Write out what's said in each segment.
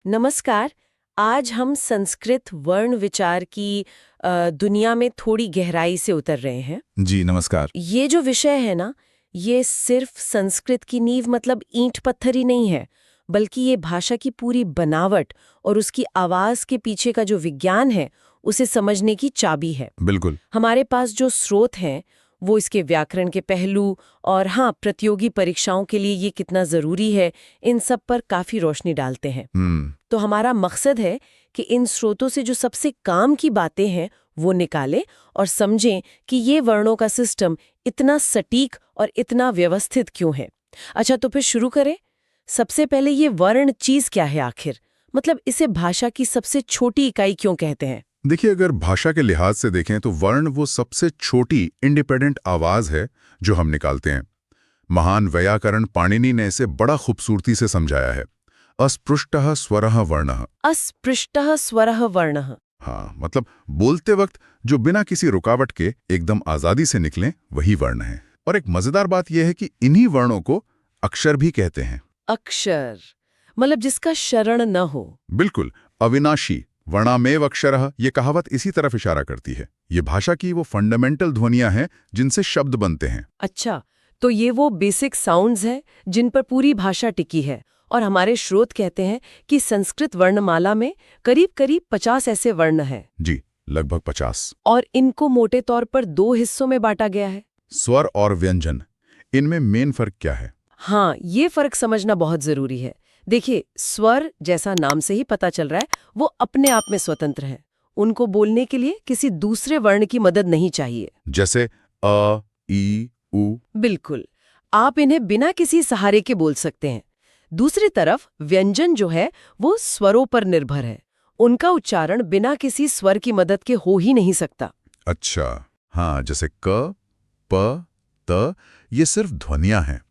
नमस्कार। आज हम संस्कृत वर्ण विचार की दुनिया में थोड़ी गहराई से उतर रहे हैं। जी नमस्कार। ये जो विषय है ना, ये सिर्फ संस्कृत की नींव मतलब ईंट पत्थर ही नहीं है, बल्कि ये भाषा की पूरी बनावट और उसकी आवाज के पीछे का जो विज्ञान है, उसे समझने की चाबी है। बिल्कुल। हमारे पास जो स्रोत हैं वो इसके व्याकरण के पहलू और हाँ, प्रतियोगी परीक्षाओं के लिए ये कितना जरूरी है, इन सब पर काफी रोशनी डालते हैं। तो हमारा मकसद है कि इन स्रोतों से जो सबसे काम की बातें हैं वो निकालें और समझें कि ये वर्णों का सिस्टम इतना सटीक और इतना व्यवस्थित क्यों है। अच्छा, तो फिर शुरू करें। सबसे पहले ये वर्ण चीज क्या है आखिर? मतलब इसे भाषा की सबसे छोटी इकाई क्यों कहते हैं? देखिए, अगर भाषा के लिहाज से देखें तो वर्ण वो सबसे छोटी इंडिपेंडेंट आवाज है जो हम निकालते हैं। महान वैयाकरण पाणिनि ने इसे बड़ा खूबसूरती से समझाया है। अस्पृष्टः स्वरः वर्णः। अस्पृष्टः स्वरः वर्णः। हाँ, मतलब बोलते वक्त जो बिना किसी रुकावट के एकदम आजादी से निकलें वही वर्ण है। और एक मजेदार बात यह है कि इन्हीं वर्णों को अक्षर भी कहते हैं। अक्षर मतलब जिसका शरण न हो। बिल्कुल। अविनाशी वर्णामेव अक्षरः, ये कहावत इसी तरफ इशारा करती है। ये भाषा की वो फंडामेंटल ध्वनियां हैं जिनसे शब्द बनते हैं। अच्छा, तो ये वो बेसिक साउंड्स हैं जिन पर पूरी भाषा टिकी है। और हमारे स्रोत कहते हैं कि संस्कृत वर्णमाला में करीब करीब 50 ऐसे वर्ण हैं। जी, लगभग 50। और इनको मोटे तौर पर 2 हिस्सों में बांटा गया है। स्वर और व्यंजन, इनमें मेन फर्क क्या है? हाँ, ये फर्क समझना बहुत जरूरी है। देखिए, स्वर जैसा नाम से ही पता चल रहा है, वो अपने आप में स्वतंत्र है। उनको बोलने के लिए किसी दूसरे वर्ण की मदद नहीं चाहिए। जैसे अ, ई, उ। बिल्कुल, आप इन्हें बिना किसी सहारे के बोल सकते हैं। दूसरी तरफ व्यंजन जो है वो स्वरों पर निर्भर है। उनका उच्चारण बिना किसी स्वर की मदद के हो ही नहीं सकता। अच्छा, हाँ, जैसे क, प, त, ये सिर्फ ध्वनियां हैं।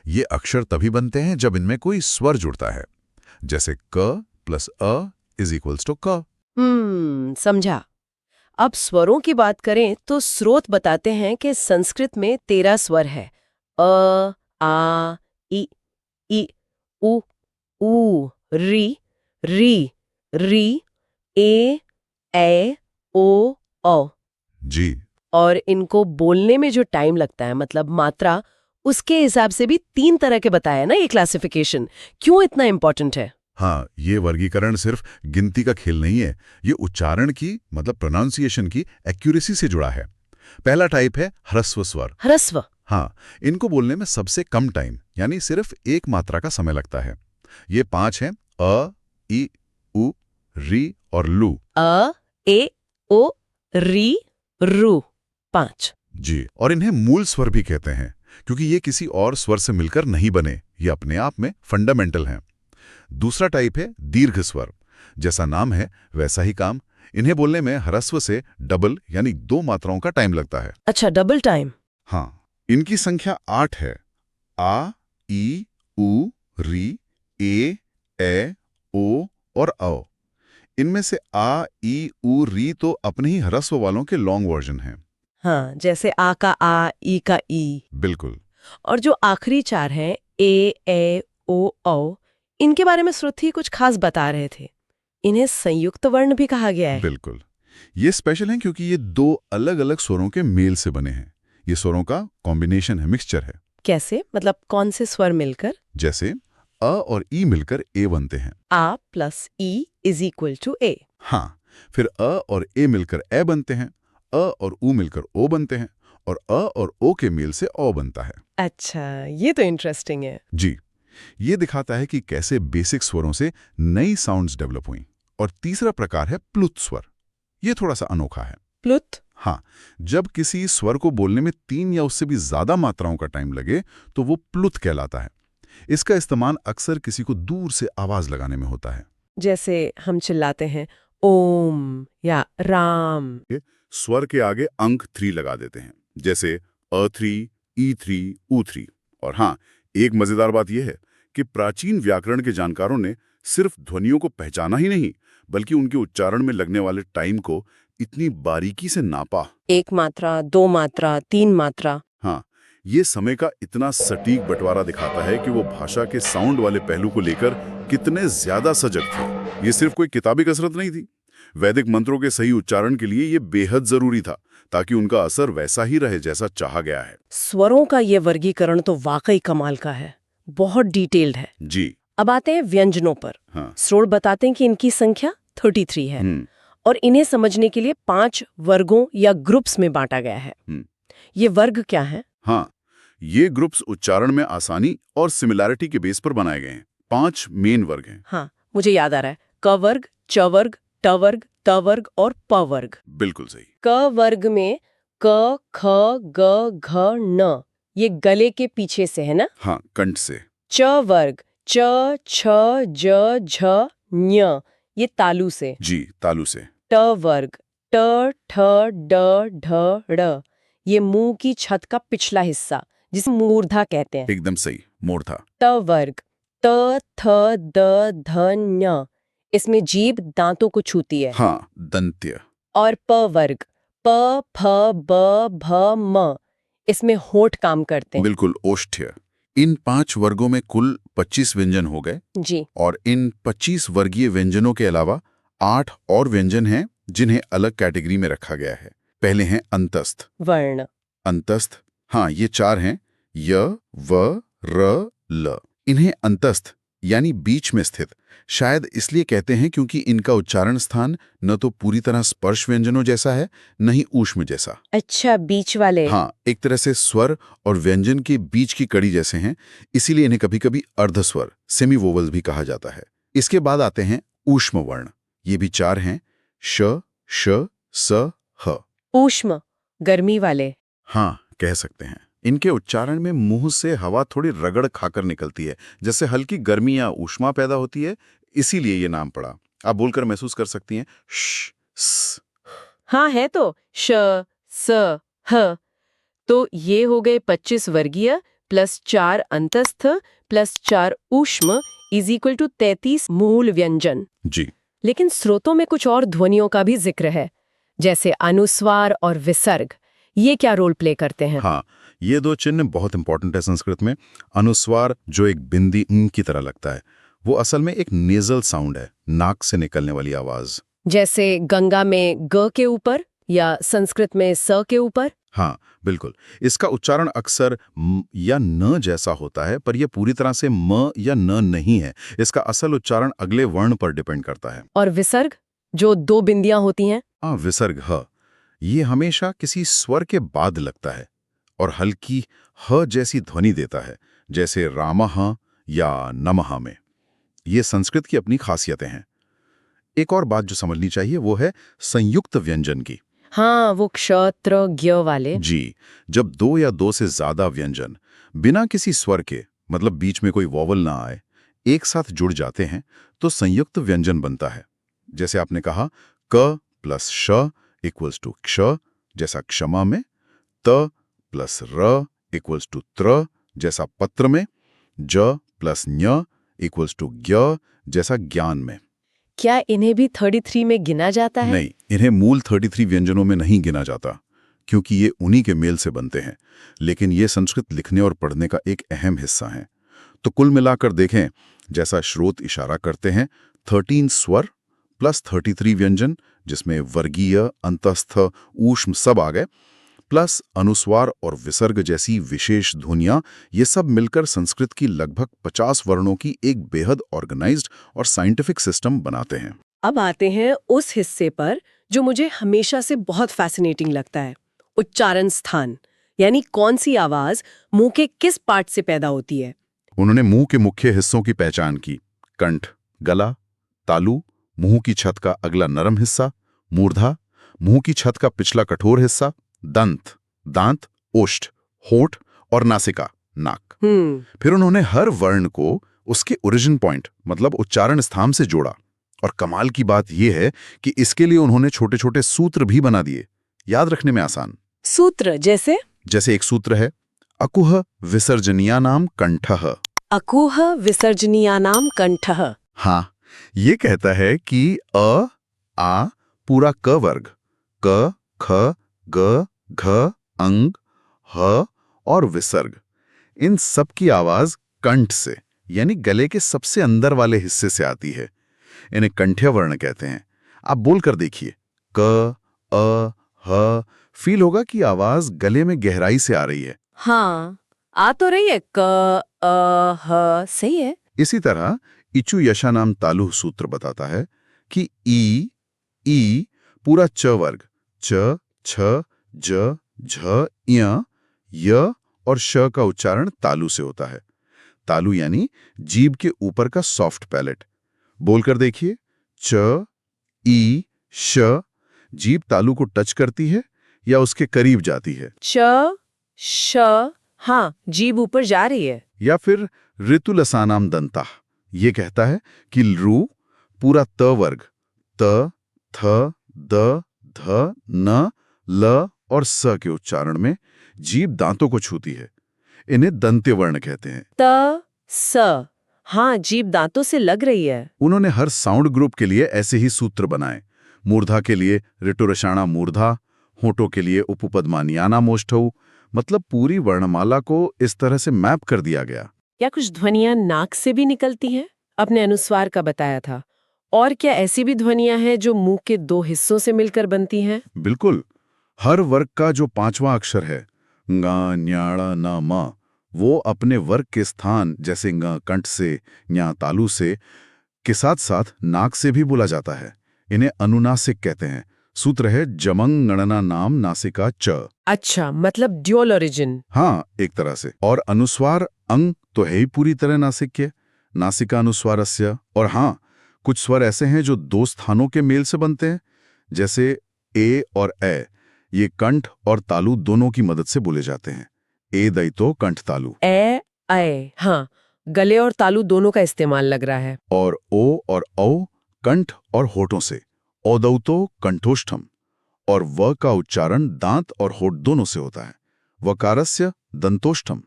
ये अक्षर तभी बनते हैं जब इनमें कोई स्वर जुड़ता है। जैसे क प्लस अ इज इक्वल्स टू क। समझा। अब स्वरों की बात करें तो स्रोत बताते हैं कि संस्कृत में 13 स्वर है। अ, आ, इ, उ, ऊ, री, ए, ओ, औ। जी। और इनको बोलने में जो टाइम लगता है मतलब मात्रा, उसके हिसाब से भी 3 तरह के बताया ना ये क्लासिफिकेशन। क्यों इतना इम्पोर्टेंट है? हाँ, ये वर्गीकरण सिर्फ गिनती का खेल नहीं है। ये उच्चारण की मतलब प्रोनाउंसिएशन की एक्यूरेसी से जुड़ा है। पहला टाइप है ह्रस्व स्वर। ह्रस्व। हाँ, इनको बोलने में सबसे कम टाइम यानी सिर्फ एक मात्रा का समय लगता है। ये 5 हैं: अ, ई, उ, री और लू। अ, ए, ओ, री, रू। 5। जी, और इन्हें मूल स्वर भी कहते हैं क्योंकि ये किसी और स्वर से मिलकर नहीं बने, ये अपने आप में फंडामेंटल हैं। दूसरा टाइप है दीर्घ स्वर। जैसा नाम है वैसा ही काम। इन्हें बोलने में ह्रस्व से डबल यानी 2 मात्राओं का टाइम लगता है। अच्छा, डबल टाइम। हाँ, इनकी संख्या 8 है: आ, ई, उ, री, ए, ओ और औ। इनमें से आ, ई, उ, री तो अपने ही ह्रस्व वालों के लॉन्ग वर्जन हैं। हाँ, जैसे आ का आ, ई का ई। बिल्कुल। और जो आखिरी 4 हैं, ए, ओ, औ, इनके बारे में श्रुति कुछ खास बता रहे थे। इन्हें संयुक्त वर्ण भी कहा गया है। बिल्कुल, ये स्पेशल हैं क्योंकि ये 2 अलग-अलग स्वरों के मेल से बने हैं। ये स्वरों का कॉम्बिनेशन है, मिक्सचर है। कैसे? मतलब कौन से स्वर मिलकर? जैसे अ और ई मिलकर ए बनते हैं। आ प्लस ई इज इक्वल टू ए। हाँ, फिर अ और ए मिलकर ए बनते हैं। अ और उ मिलकर ओ बनते हैं और अ और ओ के मेल से औ बनता है। अच्छा, ये तो इंटरेस्टिंग है। जी, ये दिखाता है कि कैसे बेसिक स्वरों से नई साउंड्स डेवलप हुई। और तीसरा प्रकार है प्लुत स्वर। ये थोड़ा सा अनोखा है। प्लुत? हाँ, जब किसी स्वर को बोलने में 3 या उससे भी ज्यादा मात्राओं का टाइम लगे तो वो प्लुत कहलाता है। इसका इस्तेमाल अक्सर किसी को दूर से आवाज लगाने में होता है। जैसे हम चिल्लाते हैं ओम या राम। स्वर के आगे अंक 3 लगा देते हैं, जैसे अ3, ई3, उ3। और हाँ, एक मजेदार बात यह है कि प्राचीन व्याकरण के जानकारों ने सिर्फ ध्वनियों को पहचाना ही नहीं, बल्कि उनके उच्चारण में लगने वाले टाइम को इतनी बारीकी से नापा। 1 मात्रा, 2 मात्रा, 3 मात्रा। हाँ, ये समय का इतना सटीक बंटवारा दिखाता है कि वो भाषा के साउंड वाले पहलू को लेकर कितने ज्यादा सजग थे। ये सिर्फ कोई किताबी कसरत नहीं थी। वैदिक मंत्रों के सही उच्चारण के लिए ये बेहद जरूरी था, ताकि उनका असर वैसा ही रहे जैसा चाहा गया है। स्वरों का ये वर्गीकरण तो वाकई कमाल का है, बहुत डिटेल्ड है। जी अब आते हैं व्यंजनों पर। हाँ। स्रोत बताते हैं कि इनकी संख्या 33 है और इन्हें समझने के लिए 5 वर्गों या ग्रुप्स में बांटा गया है। ये वर्ग क्या है? हाँ, ये ग्रुप्स उच्चारण में आसानी और सिमिलैरिटी के बेस पर बनाए गए हैं। 5 मेन वर्ग हैं। हाँ, मुझे याद आ रहा है, क वर्ग, च वर्ग, ट वर्ग, त वर्ग और प वर्ग। बिल्कुल सही। क वर्ग में क, ख, ग, घ, न, ये गले के पीछे से है ना? हाँ, कंठ से। च वर्ग च, छ, ज, झ, ञ, ये तालु से। जी, तालु से। ट वर्ग ट, ठ, ड, ढ, ड़, ये मुंह की छत का पिछला हिस्सा, जिसे मूर्धा कहते हैं। एकदम सही, मूर्धा। त वर्ग त, थ, द, ध, ञ, इसमें जीभ दांतों को छूती है। हाँ, दंत्य। और प वर्ग प, फ, ब, भ, म, इसमें होठ काम करते हैं। बिल्कुल, ओष्ठ्य। इन 5 वर्गों में कुल 25 व्यंजन हो गए। जी। और इन 25 वर्गीय व्यंजनों के अलावा 8 और व्यंजन हैं जिन्हें अलग कैटेगरी में रखा गया है। पहले हैं अंतस्थ वर्ण। अंतस्थ। हाँ, ये 4 हैं, य, व, र, ल। इन्हें अंतस्थ यानी बीच में स्थित शायद इसलिए कहते हैं क्योंकि इनका उच्चारण स्थान न तो पूरी तरह स्पर्श व्यंजनों जैसा है, न ही ऊष्म जैसा। अच्छा, बीच वाले। हाँ, एक तरह से स्वर और व्यंजन के बीच की कड़ी जैसे हैं, इसीलिए इन्हें कभी-कभी अर्धस्वर सेमी वोवल्स भी कहा जाता है। इसके बाद आते हैं ऊष्म वर्ण। ये भी 4 हैं, श, श, स, ह। ऊष्म, गर्मी वाले। हाँ, कह सकते हैं। इनके उच्चारण में मुंह से हवा थोड़ी रगड़ खाकर निकलती है, जिससे हल्की गर्मी या ऊष्मा पैदा होती है, इसीलिए ये नाम पड़ा। आप बोलकर महसूस कर सकती हैं, श, स। हाँ, है तो श, स, ह। तो ये हो गए 25 वर्गीय प्लस 4 अंतस्थ प्लस 4 ऊष्म इज इक्वल टू 33 मूल व्यंजन। जी। लेकिन स्रोतों में कुछ और ध्वनियों का भी जिक्र है, जैसे अनुस्वार और विसर्ग। ये क्या रोल प्ले करते हैं? हाँ, ये 2 चिन्ह बहुत इंपॉर्टेंट है संस्कृत में। अनुस्वार, जो एक बिंदी ङ की तरह लगता है, वो असल में एक नेजल साउंड है, नाक से निकलने वाली आवाज। जैसे गंगा में ग के ऊपर या संस्कृत में स के ऊपर। हाँ, बिल्कुल। इसका उच्चारण अक्सर म या न जैसा होता है, पर यह पूरी तरह से म या न नहीं है। इसका असल उच्चारण अगले वर्ण पर डिपेंड करता है। और विसर्ग, जो 2 बिंदियां होती हैं। हाँ, विसर्ग ह, ये हमेशा किसी स्वर के बाद लगता है और हल्की ह जैसी ध्वनि देता है, जैसे रामः या नमः में। ये संस्कृत की अपनी खासियतें हैं। एक और बात जो समझनी चाहिए वो है संयुक्त व्यंजन की। हाँ, वो क्षत्र ज्ञ वाले। जी, जब 2 या 2 से ज्यादा व्यंजन बिना किसी स्वर के, मतलब बीच में कोई वॉवल ना आए, एक साथ जुड़ जाते हैं तो संयुक्त व्यंजन बनता है। जैसे आपने कहा, क प्लस श इक्वल्स टू क्ष, जैसा क्षमा में, त प्लस र इक्वल्स टू त्र, जैसा पत्र में, ज प्लस ञ इक्वल्स टू ज्ञ, जैसा ज्ञान में। क्या इन्हें भी 33 में गिना जाता है? नहीं, इन्हें मूल 33 व्यंजनों में नहीं गिना जाता, क्योंकि ये उन्हीं के मेल से बनते हैं, लेकिन ये संस्कृत लिखने और पढ़ने का एक अहम हिस्सा हैं। तो कुल मिलाकर देखें, जैसा स्रोत इशारा करते हैं, 13 स्वर प्लस 33 व्यंजन, जिसमें वर्गीय, अंतस्थ, ऊष्म सब आ गए, प्लस अनुस्वार और विसर्ग जैसी विशेष ध्वनियां, ये सब मिलकर संस्कृत की लगभग 50 वर्णों की एक बेहद ऑर्गेनाइज्ड और साइंटिफिक सिस्टम बनाते हैं। अब आते हैं उस हिस्से पर जो मुझे हमेशा से बहुत फैसिनेटिंग लगता है, उच्चारण स्थान। यानी कौन सी आवाज मुंह के किस पार्ट से पैदा होती है। उन्होंने मुंह के मुख्य हिस्सों की पहचान की: कंठ, गला, तालु, मुंह की छत का अगला नरम हिस्सा, मूर्धा, मुंह की छत का पिछला कठोर हिस्सा, दंत, दांत, ओष्ठ, होठ और नासिका, नाक। फिर उन्होंने हर वर्ण को उसके ओरिजिन पॉइंट, मतलब उच्चारण स्थान से जोड़ा। और कमाल की बात यह है कि इसके लिए उन्होंने छोटे छोटे सूत्र भी बना दिए, याद रखने में आसान। सूत्र जैसे एक सूत्र है, अकुह विसर्जनीयानाम कंठः। अकुह विसर्जनीयानाम कंठः। हाँ, ये कहता है कि अ, आ, पूरा क वर्ग, क, ख, ग, घ, अंग, ह और विसर्ग, इन सब की आवाज कंठ से यानी गले के सबसे अंदर वाले हिस्से से आती है। इन्हें कंठ्य वर्ण कहते हैं। आप बोल कर देखिए, क, अ, ह। फील होगा कि आवाज गले में गहराई से आ रही है। हाँ, आ तो रही है, क, अ, ह, सही है। इसी तरह इचु यशानाम तालु सूत्र बताता है कि ई पूरा च वर्ग, च, छ, ज, झ, य और श का उच्चारण तालु से होता है। तालु यानी जीभ के ऊपर का सॉफ्ट पैलेट। बोलकर देखिए, च, ई, श। जीभ तालु को टच करती है या उसके करीब जाती है? च, श, हाँ, जीभ ऊपर जा रही है। या फिर ऋतुलसानाम दंता ये कहता है कि रू पूरा त वर्ग, त, थ, द, ध, न, ल और स के उच्चारण में जीभ दांतों को छूती है। इन्हें दंत्य वर्ण कहते हैं। त, स, हाँ, जीभ दांतों से लग रही है। उन्होंने हर साउंड ग्रुप के लिए ऐसे ही सूत्र बनाए। मूर्धा के लिए ऋटुरषाणा मूर्धा, होठों के लिए उपपदमानियाना मोष्ठौ। मतलब पूरी वर्णमाला को इस तरह से मैप कर दिया गया। क्या कुछ ध्वनियां नाक से भी निकलती हैं? अपने अनुस्वार का बताया था। और क्या ऐसी भी ध्वनियां हैं जो मुंह के दो हिस्सों से मिलकर बनती हैं? बिल्कुल। हर वर्ग का जो 5वां अक्षर है, ङ, ञ, न, म, वो अपने वर्ग के स्थान जैसे ङ कंठ से, ञ तालु से के साथ साथ नाक से भी बोला जाता है। इन्हें अनुनासिक कहते हैं। सूत्र है जमंग गणना नाम नासिका च। अच्छा, मतलब ड्यूअल ओरिजिन। हाँ, एक तरह से। और अनुस्वार अंग तो है ही पूरी तरह नासिक्य, नासिका अनुस्वारस्य। और हाँ, कुछ स्वर ऐसे हैं जो 2 स्थानों के मेल से बनते हैं, जैसे ए और ए। ये कंठ और तालु दोनों की मदद से बोले जाते हैं। ए दयितो कंठ तालु। ए, हाँ, गले और तालु दोनों का इस्तेमाल लग रहा है। और ओ और औ कंठ और होठों से, औदौतो कंठोष्ठम। और व का उच्चारण दांत और होठ दोनों से होता है। वकारस्य दंतोष्ठम।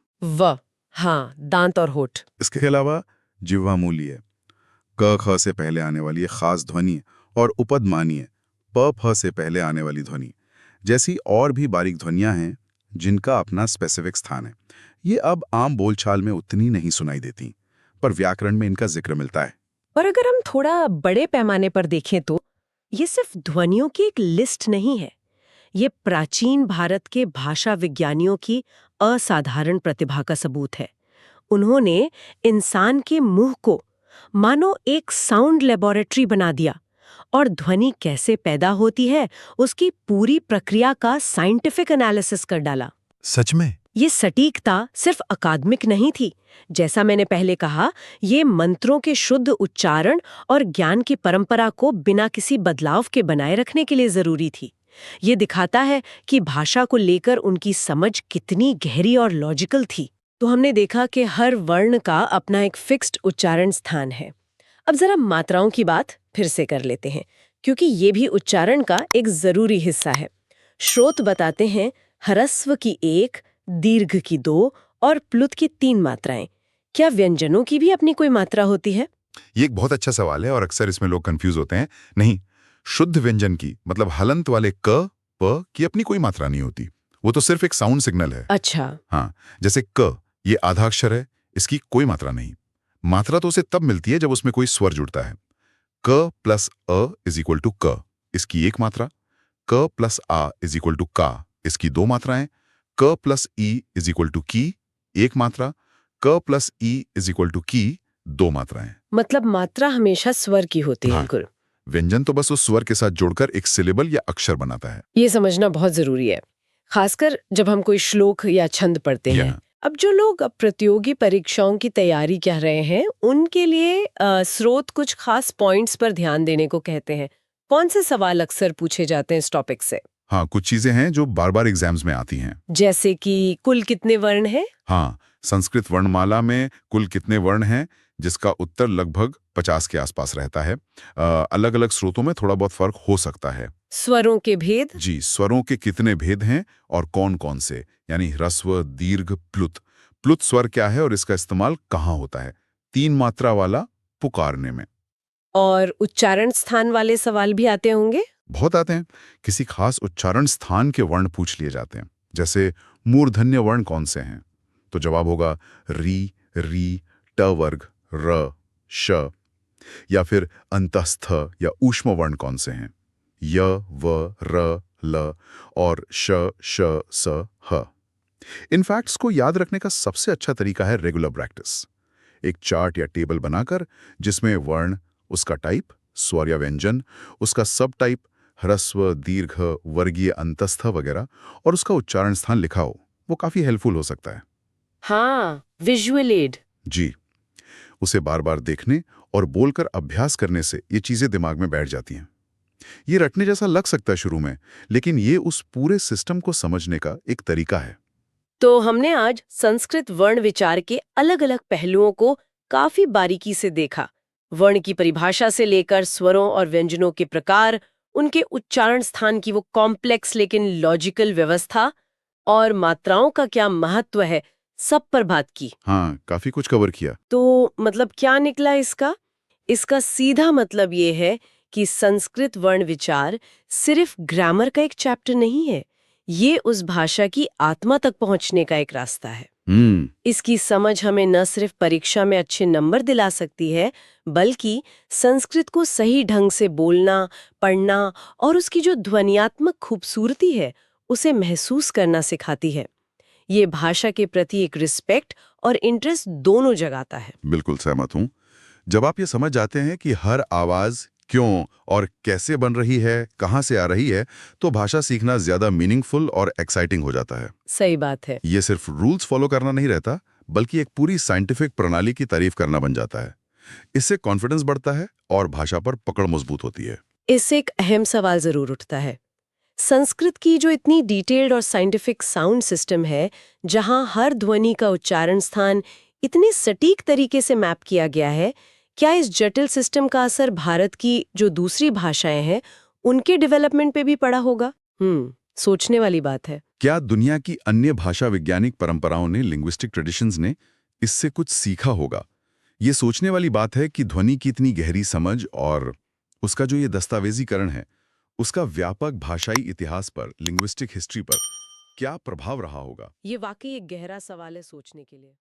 हाँ, दांत और होठ। इसके अलावा जिह्वामूलीय, क ख से पहले आने वाली ये खास ध्वनि और उपदमानीय, प फ से पहले आने वाली ध्वनि जैसी और भी बारीक ध्वनियां हैं जिनका अपना स्पेसिफिक स्थान है। ये अब आम बोलचाल में उतनी नहीं सुनाई देती, पर व्याकरण में इनका जिक्र मिलता है। पर अगर हम थोड़ा बड़े पैमाने पर देखें तो ये सिर्फ ध्वनियों की एक लिस्ट नहीं है। ये प्राचीन भारत के भाषा विज्ञानियों की असाधारण प्रतिभा का सबूत है। उन्होंने इंसान के मुंह को मानो एक साउंड लेबोरेटरी बना दिया और ध्वनि कैसे पैदा होती है उसकी पूरी प्रक्रिया का साइंटिफिक एनालिसिस कर डाला। सच में ये सटीकता सिर्फ अकादमिक नहीं थी। जैसा मैंने पहले कहा, ये मंत्रों के शुद्ध उच्चारण और ज्ञान की परंपरा को बिना किसी बदलाव के बनाए रखने के लिए जरूरी थी। ये दिखाता है कि भाषा को लेकर उनकी समझ कितनी गहरी और लॉजिकल थी। तो हमने देखा कि हर वर्ण का अपना एक फिक्स्ड उच्चारण स्थान है। अब जरा मात्राओं की बात फिर से कर लेते हैं, क्योंकि ये भी उच्चारण का एक जरूरी हिस्सा है। स्रोत बताते हैं ह्रस्व की 1, दीर्घ की 2 और प्लुत की 3 मात्राएं। क्या व्यंजनों की भी अपनी कोई मात्रा होती है? ये एक बहुत अच्छा सवाल है और अक्सर इसमें लोग कंफ्यूज होते हैं। नहीं, शुद्ध व्यंजन की मतलब हलंत वाले क, प की अपनी कोई मात्रा नहीं होती। वो तो सिर्फ एक साउंड सिग्नल है। अच्छा। हाँ, जैसे क, ये आधा अक्षर है, इसकी कोई मात्रा नहीं। मात्रा तो उसे तब मिलती है जब उसमें कोई स्वर जुड़ता है। क प्लस अ इज इक्वल टू क, इसकी 1 मात्रा। क प्लस आ इज इक्वल टू का, इसकी 2 मात्राएं। क प्लस ई इज इक्वल टू की, 1 मात्रा। क प्लस ई इज इक्वल टू की, 2 मात्राएं। मतलब मात्रा हमेशा स्वर की होती है। हाँ। व्यंजन तो बस उस स्वर के साथ जोड़कर एक सिलेबल या अक्षर बनाता है। ये समझना बहुत जरूरी है, खासकर जब हम कोई श्लोक या छंद पढ़ते हैं। अब जो लोग प्रतियोगी परीक्षाओं की तैयारी कर रहे हैं, उनके लिए स्रोत कुछ खास पॉइंट्स पर ध्यान देने को कहते हैं। कौन से सवाल अक्सर पूछे जाते हैं इस टॉपिक से? हाँ, कुछ चीजें हैं जो बार बार एग्जाम्स में आती हैं। जैसे कि कुल कितने वर्ण हैं? हाँ, संस्कृत वर्णमाला में कुल कितने वर्ण हैं, जिसका उत्तर लगभग 50 के आसपास रहता है। अलग अलग स्रोतों में थोड़ा बहुत फर्क हो सकता है। स्वरों के भेद? जी, स्वरों के कितने भेद हैं और कौन कौन से, यानी ह्रस्व, दीर्घ, प्लुत। प्लुत स्वर क्या है और इसका इस्तेमाल कहाँ होता है? 3 मात्रा वाला पुकारने में। और उच्चारण स्थान वाले सवाल भी आते होंगे? बहुत आते हैं। किसी खास उच्चारण स्थान के वर्ण पूछ लिए जाते हैं, जैसे मूर्धन्य वर्ण कौन से हैं? तो जवाब होगा री, री, ट वर्ग, र, श, या फिर अंतस्थ या ऊष्म वर्ण कौन से हैं? य, व, र, ल और श, श, स, ह। इन फैक्ट्स को याद रखने का सबसे अच्छा तरीका है रेगुलर प्रैक्टिस। एक चार्ट या टेबल बनाकर जिसमें वर्ण, उसका टाइप, स्वर या व्यंजन, उसका सब टाइप, ह्रस्व, दीर्घ, वर्गीय, अंतस्थ वगैरह और उसका उच्चारण स्थान लिखा हो, वो काफी हेल्पफुल हो सकता है। हाँ, विजुअल एड। जी, उसे बार बार देखने और बोलकर अभ्यास करने से ये चीजें दिमाग में बैठ जाती हैं। ये रटने जैसा लग सकता है शुरू में, लेकिन ये उस पूरे सिस्टम को समझने का एक तरीका है। तो हमने आज संस्कृत वर्ण विचार के अलग-अलग पहलुओं को काफी बारीकी से देखा। वर्ण की परिभाषा से लेकर स्वरों और व्यंजनों के प्रकार, उनके उच्चारण स्थान की वो कॉम्प्लेक्स लेकिन लॉजिकल व्यवस्था और मात्राओं का क्या महत्व है, सब पर बात की। हाँ, काफी कुछ कवर किया। तो मतलब क्या निकला इसका? इसका सीधा मतलब ये है कि संस्कृत वर्ण विचार सिर्फ ग्रामर का एक चैप्टर नहीं है, ये उस भाषा की आत्मा तक पहुंचने का एक रास्ता है। इसकी समझ हमें न सिर्फ परीक्षा में अच्छे नंबर दिला सकती है, बल्कि संस्कृत को सही ढंग से बोलना, पढ़ना और उसकी जो ध्वन्यात्मक खूबसूरती है, उसे महसूस करना सिखाती है। ये भाषा के प्रति एक रिस्पेक्ट और इंटरेस्ट दोनों जगाता है। बिल्कुल सहमत हूँ। जब आप ये समझ जाते हैं कि हर आवाज क्यों और कैसे बन रही है, कहाँ से आ रही है, तो भाषा सीखना ज्यादा मीनिंगफुल और एक्साइटिंग हो जाता है। सही बात है। ये सिर्फ रूल्स फॉलो करना नहीं रहता, बल्कि एक पूरी साइंटिफिक प्रणाली की तारीफ करना बन जाता है। इससे कॉन्फिडेंस बढ़ता है और भाषा पर पकड़ मजबूत होती है। इससे एक अहम सवाल जरूर उठता है। संस्कृत की जो इतनी डिटेल्ड और साइंटिफिक साउंड सिस्टम है, जहां हर ध्वनि का उच्चारण स्थान इतने सटीक तरीके से मैप किया गया है, क्या इस जटिल सिस्टम का असर भारत की जो दूसरी भाषाएं हैं, उनके डेवलपमेंट पे भी पड़ा होगा? सोचने वाली बात है। क्या दुनिया की अन्य भाषा वैज्ञानिक परंपराओं ने, लिंग्विस्टिक ट्रेडिशंस ने इससे कुछ सीखा होगा? ये सोचने वाली बात है कि ध्वनि की इतनी गहरी समझ और उसका जो ये दस्तावेजीकरण है, उसका व्यापक भाषाई इतिहास पर, लिंग्विस्टिक हिस्ट्री पर क्या प्रभाव रहा होगा। ये वाकई एक गहरा सवाल है सोचने के लिए।